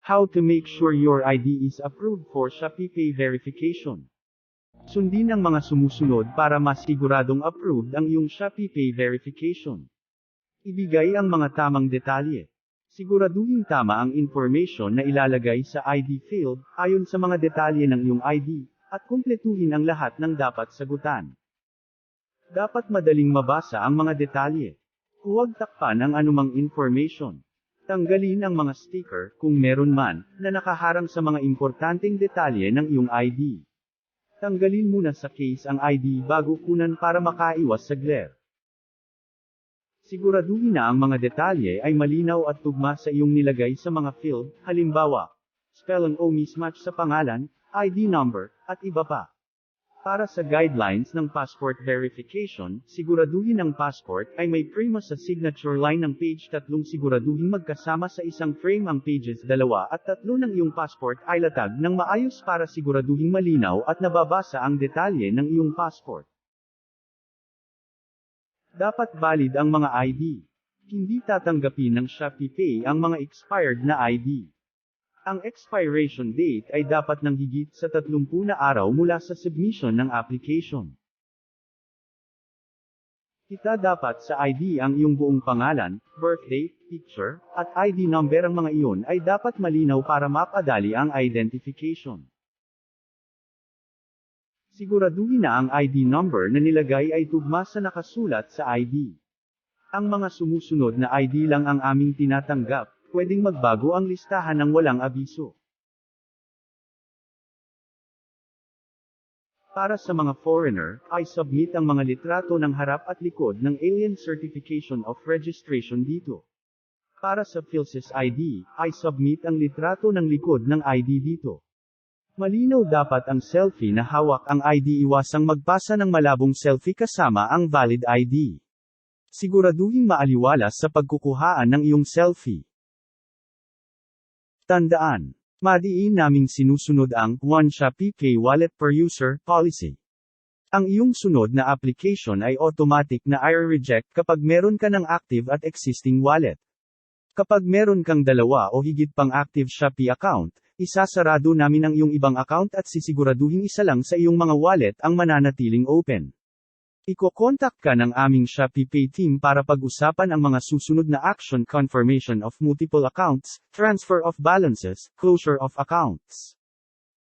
How to make sure your ID is approved for Shopee Pay verification. Sundin ang mga sumusunod para masiguradong approved ang iyong Shopee Pay verification. Ibigay ang mga tamang detalye. Siguraduhin tama ang information na ilalagay sa ID field, ayon sa mga detalye ng iyong ID, at kumpletuhin ang lahat ng dapat sagutan. Dapat madaling mabasa ang mga detalye. Huwag takpan ang anumang information. Tanggalin ang mga sticker, kung meron man, na nakaharang sa mga importanteng detalye ng iyong ID. Tanggalin muna sa case ang ID bago kunan para makaiwas sa glare. Siguraduhin na ang mga detalye ay malinaw at tugma sa iyong nilagay sa mga field, halimbawa, spelling o mismatch sa pangalan, ID number, at iba pa. Para sa guidelines ng passport verification, siguraduhin ang passport ay may prima sa signature line ng page 3. Siguraduhin magkasama sa isang frame ang pages 2 at 3 ng iyong passport ay latag ng maayos para siguraduhin malinaw at nababasa ang detalye ng iyong passport. Dapat valid ang mga ID. Hindi tatanggapin ng Shopee Pay ang mga expired na ID. Ang expiration date ay dapat nang higit sa 30 na araw mula sa submission ng application. Dapat sa ID ang iyong buong pangalan, birthday, picture, at ID number. Ang mga iyon ay dapat malinaw para mapadali ang identification. Siguraduhin na ang ID number na nilagay ay tugma sa nakasulat sa ID. Ang mga sumusunod na ID lang ang aming tinatanggap. Pwedeng magbago ang listahan ng walang abiso. Para sa mga foreigner, ay submit ang mga litrato ng harap at likod ng Alien Certification of Registration dito. Para sa PhilSys ID, ay submit ang litrato ng likod ng ID dito. Malinaw dapat ang selfie na hawak ang ID. Iwasang magpasa ng malabong selfie kasama ang valid ID. Siguraduhin maaliwalas sa pagkukuhaan ng iyong selfie. Tandaan, madiin naming sinusunod ang One Shopee Pay Wallet per User policy. Ang iyong sunod na application ay automatic na i-reject kapag meron ka ng active at existing wallet. Kapag meron kang dalawa o higit pang active Shopee account, isasarado namin ang iyong ibang account at sisiguraduhin isa lang sa iyong mga wallet ang mananatiling open. Iko-contact ka ng aming Shopee Pay team para pag-usapan ang mga susunod na action: confirmation of multiple accounts, transfer of balances, closure of accounts.